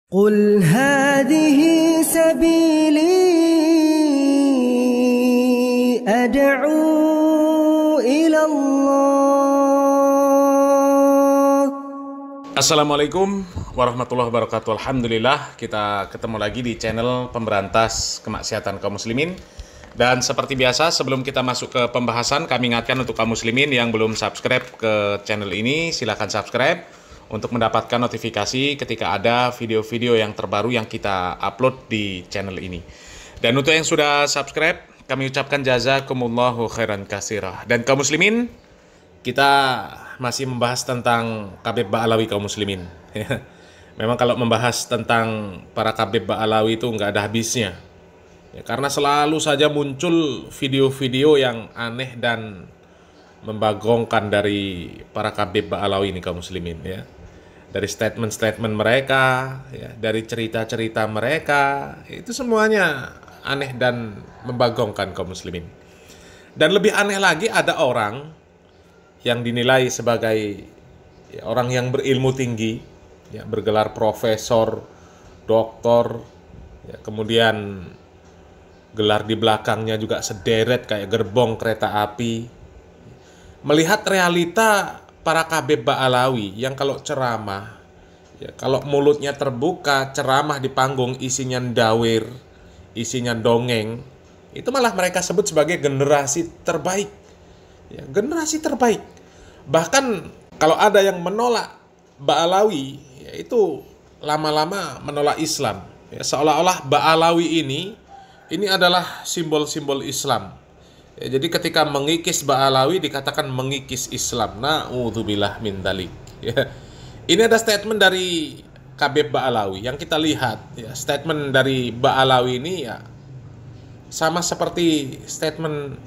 قل هذه سبيلي أدعو إلى الله. Assalamualaikum warahmatullahi wabarakatuh. Alhamdulillah kita ketemu lagi di channel pemberantas kemaksiatan kaum muslimin. Dan seperti biasa sebelum kita masuk ke pembahasan, kami ingatkan untuk kaum muslimin yang belum subscribe ke channel ini, silakan subscribe untuk mendapatkan notifikasi ketika ada video-video yang terbaru yang kita upload di channel ini. Dan untuk yang sudah subscribe, kami ucapkan jazakumullahu khairan katsira. Dan kaum muslimin, kita masih membahas tentang Khabib Ba'alawi kaum muslimin. Memang kalau membahas tentang para Khabib Ba'alawi itu nggak ada habisnya. Ya, karena selalu saja muncul video-video yang aneh dan membagongkan dari para Khabib Ba'alawi ini kaum muslimin, ya. Dari statement-statement mereka, ya, dari cerita-cerita mereka, itu semuanya aneh dan membagongkan kaum muslimin. Dan lebih aneh lagi, ada orang yang dinilai sebagai ya, orang yang berilmu tinggi, ya, bergelar profesor, doktor, ya, kemudian gelar di belakangnya juga sederet kayak gerbong kereta api. Melihat realita para Khabib Ba'alawi yang kalau ceramah, ya, kalau mulutnya terbuka, ceramah di panggung isinya ndawir, isinya dongeng, itu malah mereka sebut sebagai generasi terbaik. Ya, generasi terbaik. Bahkan kalau ada yang menolak Ba'alawi, ya, itu lama-lama menolak Islam. Ya, seolah-olah Ba'alawi ini adalah simbol-simbol Islam. Ya, jadi ketika mengikis Ba'alawi dikatakan mengikis Islam. Na'udzubillah min dzalik. Ya. Ini ada statement dari Khabib Ba'alawi yang kita lihat. Ya, statement dari Ba'alawi ini ya sama seperti statement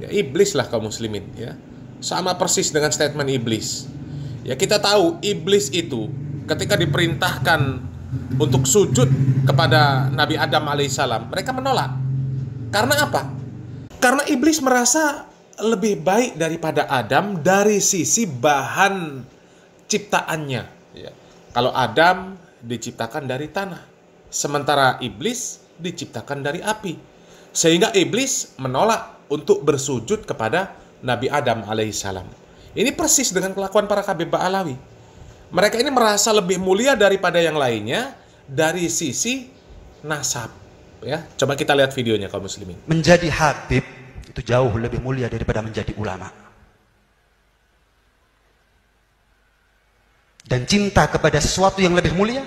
ya, iblis lah kaum muslimin. Ya. Sama persis dengan statement iblis. Ya, kita tahu iblis itu ketika diperintahkan untuk sujud kepada Nabi Adam alaihissalam, mereka menolak. Karena apa? Karena iblis merasa lebih baik daripada Adam dari sisi bahan ciptaannya. Ya. Kalau Adam diciptakan dari tanah, sementara iblis diciptakan dari api. Sehingga iblis menolak untuk bersujud kepada Nabi Adam alaihissalam. Ini persis dengan kelakuan para Khabib Ba'alawi. Mereka ini merasa lebih mulia daripada yang lainnya dari sisi nasab. Ya, coba kita lihat videonya kaum muslimin. Menjadi habib itu jauh lebih mulia daripada menjadi ulama. Dan cinta kepada sesuatu yang lebih mulia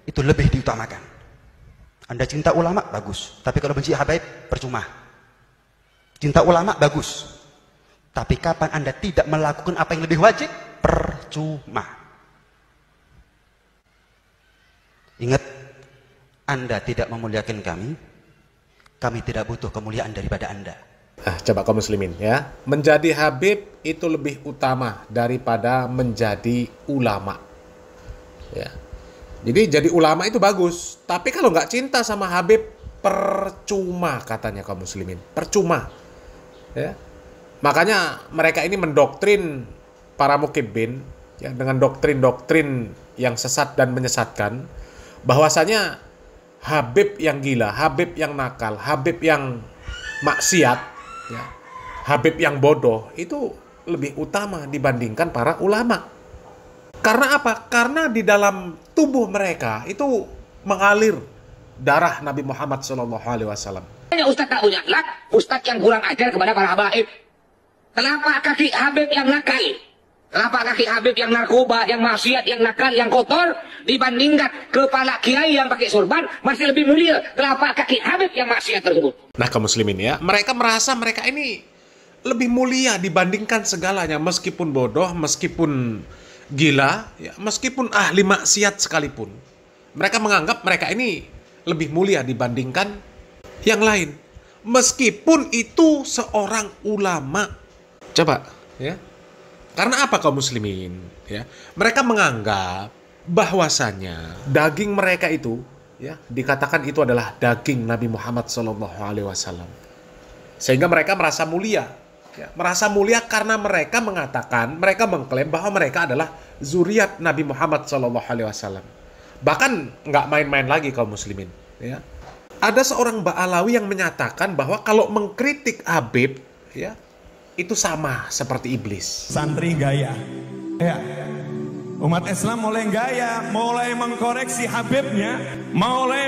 itu lebih diutamakan. Anda cinta ulama bagus, tapi kalau benci habib percuma. Cinta ulama bagus, tapi kapan Anda tidak melakukan apa yang lebih wajib, percuma. Ingat, Anda tidak memuliakan kami tidak butuh kemuliaan daripada Anda. Coba kaum muslimin, ya. Menjadi habib itu lebih utama daripada menjadi ulama. Ya. Jadi jadi ulama itu bagus, tapi kalau nggak cinta sama habib percuma katanya kaum muslimin. Percuma. Ya. Makanya mereka ini mendoktrin para mukibbin, ya, dengan doktrin-doktrin yang sesat dan menyesatkan, bahwasanya habib yang gila, habib yang nakal, habib yang maksiat, ya, habib yang bodoh itu lebih utama dibandingkan para ulama. Karena apa? Karena di dalam tubuh mereka itu mengalir darah Nabi Muhammad SAW. Ustaz tak punya akhlak, ustaz yang kurang ajar kepada para habaib. Kenapa kaki habib yang nakal? Kenapa kaki habib yang narkoba, yang maksiat, yang nakal, yang kotor dibandingkan kepala kiai yang pakai sorban masih lebih mulia? Kenapa kaki habib yang maksiat tersebut? Nah kaum muslimin, ya, mereka merasa mereka ini lebih mulia dibandingkan segalanya, meskipun bodoh, meskipun gila, ya, meskipun ahli maksiat sekalipun. Mereka menganggap mereka ini lebih mulia dibandingkan yang lain, meskipun itu seorang ulama. Coba, ya. Karena apa kaum muslimin? Ya, mereka menganggap bahwasanya daging mereka itu, ya, dikatakan itu adalah daging Nabi Muhammad SAW. Sehingga mereka merasa mulia. Ya, merasa mulia karena mereka mengatakan, mereka mengklaim bahwa mereka adalah zuriat Nabi Muhammad SAW. Bahkan nggak main-main lagi kaum muslimin. Ya. Ada seorang Ba'alawi yang menyatakan bahwa kalau mengkritik Habib, ya, itu sama seperti iblis. Santri gaya. Ya. Umat Islam mulai gaya, mulai mengkoreksi Habibnya, mulai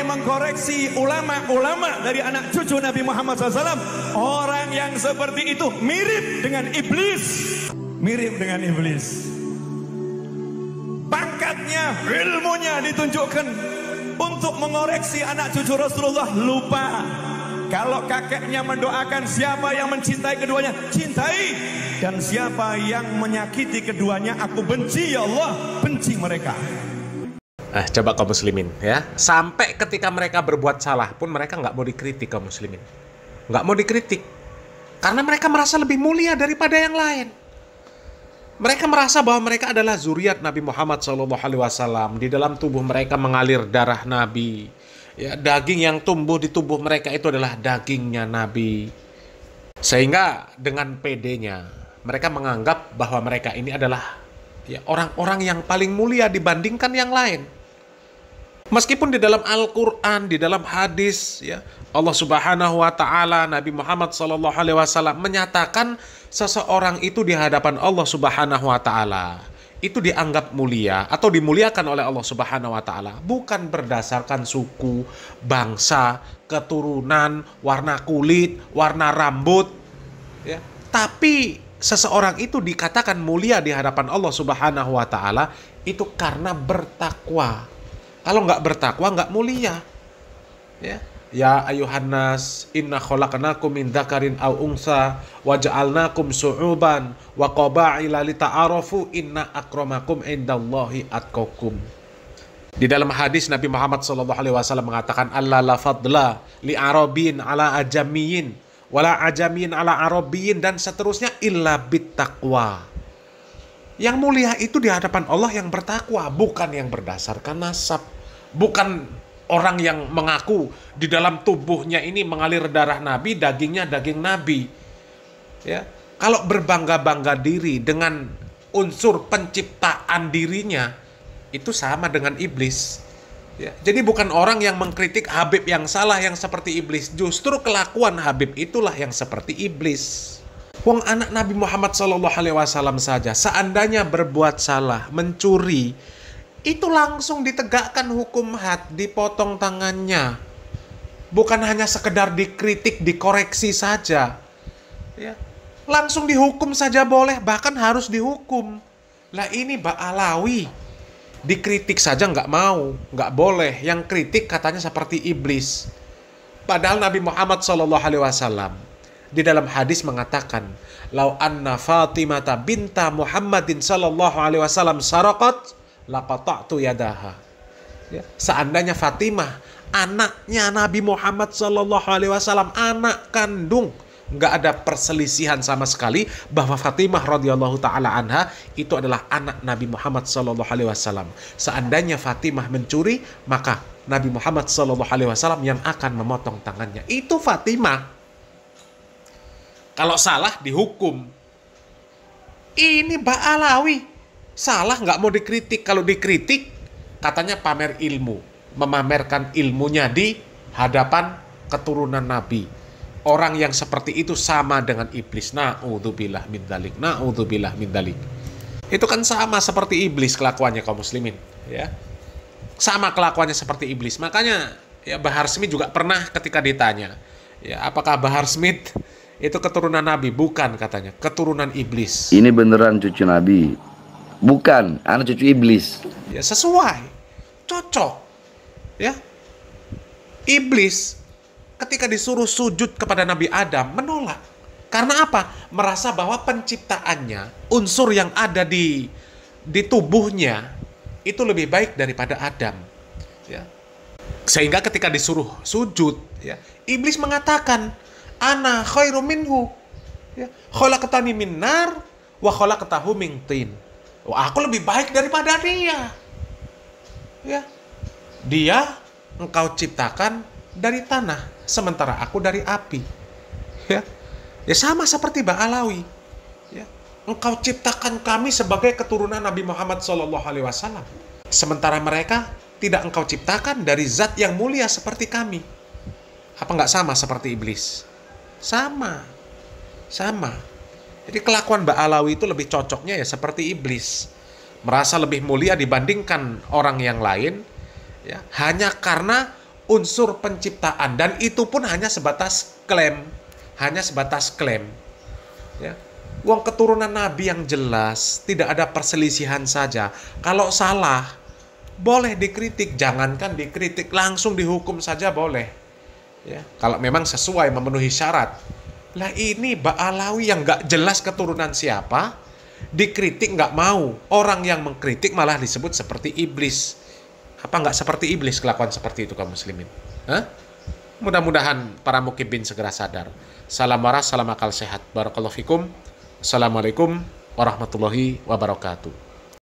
mengkoreksi ulama-ulama dari anak cucu Nabi Muhammad SAW. Orang yang seperti itu mirip dengan iblis. Mirip dengan iblis. Pangkatnya, ilmunya ditunjukkan untuk mengoreksi anak cucu Rasulullah, lupa. Kalau kakeknya mendoakan siapa yang mencintai keduanya, cintai. Dan siapa yang menyakiti keduanya, aku benci ya Allah, benci mereka. Coba kaum muslimin ya. Sampai ketika mereka berbuat salah pun mereka nggak mau dikritik kaum muslimin. Nggak mau dikritik. Karena mereka merasa lebih mulia daripada yang lain. Mereka merasa bahwa mereka adalah zuriat Nabi Muhammad SAW. Di dalam tubuh mereka mengalir darah Nabi. Ya, daging yang tumbuh di tubuh mereka itu adalah dagingnya Nabi. Sehingga dengan pedenya mereka menganggap bahwa mereka ini adalah ya, orang-orang yang paling mulia dibandingkan yang lain. Meskipun di dalam Al-Quran, di dalam hadis, ya, Allah Subhanahu wa Ta'ala, Nabi Muhammad SAW menyatakan seseorang itu di hadapan Allah Subhanahu wa Ta'ala itu dianggap mulia atau dimuliakan oleh Allah Subhanahu wa Ta'ala bukan berdasarkan suku, bangsa, keturunan, warna kulit, warna rambut, ya. Tapi seseorang itu dikatakan mulia di hadapan Allah Subhanahu wa Ta'ala itu karena bertakwa. Kalau nggak bertakwa nggak mulia. Ya. Ya ayuhan nas, inna khalaqnakum min dzakarin aw unsa wa ja'alnakum syu'uban wa qaba'ila lita'arafu inna akramakum indallahi atqakum. Di dalam hadis Nabi Muhammad SAW mengatakan Allah la fadla li arabin ala ajamiyin wala ajamiyin ala arabiyin dan seterusnya illa bittaqwa. Yang mulia itu di hadapan Allah yang bertakwa, bukan yang berdasarkan nasab, bukan orang yang mengaku di dalam tubuhnya ini mengalir darah Nabi, dagingnya daging Nabi. Ya, kalau berbangga-bangga diri dengan unsur penciptaan dirinya, itu sama dengan iblis. Ya, jadi bukan orang yang mengkritik Habib yang salah yang seperti iblis. Justru kelakuan Habib itulah yang seperti iblis. Wong anak Nabi Muhammad SAW saja, seandainya berbuat salah, mencuri, itu langsung ditegakkan hukum had, dipotong tangannya. Bukan hanya sekedar dikritik, dikoreksi saja. Ya. Langsung dihukum saja boleh, bahkan harus dihukum. Lah ini Ba'alawi. Dikritik saja nggak mau, nggak boleh. Yang kritik katanya seperti iblis. Padahal Nabi Muhammad SAW di dalam hadis mengatakan, "Lau anna Fatimata binta Muhammadin sallallahu alaihi wasallam saraqat laqata'tu yadaha." Ya, seandainya Fatimah anaknya Nabi Muhammad SAW, anak kandung, nggak ada perselisihan sama sekali bahwa Fatimah radhiyallahu taala anha itu adalah anak Nabi Muhammad SAW. Seandainya Fatimah mencuri, maka Nabi Muhammad SAW yang akan memotong tangannya. Itu Fatimah. Kalau salah dihukum. Ini Ba'alawi. Salah nggak mau dikritik. Kalau dikritik katanya pamer ilmu, memamerkan ilmunya di hadapan keturunan Nabi. Orang yang seperti itu sama dengan iblis. Na'udzubillah min dzalik. Na'udzubillah min dzalik. Itu kan sama seperti iblis kelakuannya kaum muslimin, ya. Sama kelakuannya seperti iblis. Makanya ya Bahar Smith juga pernah ketika ditanya, ya, apakah Bahar Smith itu keturunan Nabi? Bukan katanya, keturunan iblis. Ini beneran cucu Nabi. Bukan, anak cucu iblis. Ya sesuai, cocok. Ya, iblis ketika disuruh sujud kepada Nabi Adam menolak. Karena apa? Merasa bahwa penciptaannya, unsur yang ada di tubuhnya itu lebih baik daripada Adam. Ya. Sehingga ketika disuruh sujud, ya, iblis mengatakan, "Ana khairum minhu." Ya, khalaqtani min nar wa khalaqtahu min tin. Wah, aku lebih baik daripada dia. Ya. Dia engkau ciptakan dari tanah, sementara aku dari api. Ya. Ya sama seperti Ba'alawi. Ya. Engkau ciptakan kami sebagai keturunan Nabi Muhammad SAW. Sementara mereka tidak engkau ciptakan dari zat yang mulia seperti kami. Apa nggak sama seperti iblis? Sama. Jadi kelakuan Ba'alawi itu lebih cocoknya ya seperti iblis. Merasa lebih mulia dibandingkan orang yang lain, ya, hanya karena unsur penciptaan. Dan itu pun hanya sebatas klaim. Ya. Uang keturunan Nabi yang jelas, tidak ada perselisihan saja. Kalau salah, boleh dikritik. Jangankan dikritik, langsung dihukum saja boleh. Ya. Kalau memang sesuai memenuhi syarat. Lah ini Ba'alawi yang nggak jelas keturunan siapa, dikritik nggak mau. Orang yang mengkritik malah disebut seperti iblis. Apa nggak seperti iblis kelakuan seperti itu kaum muslimin? Hah? Mudah-mudahan para mukibin segera sadar. Salam waras, salam akal sehat. Barakallahu fikum. Assalamualaikum warahmatullahi wabarakatuh.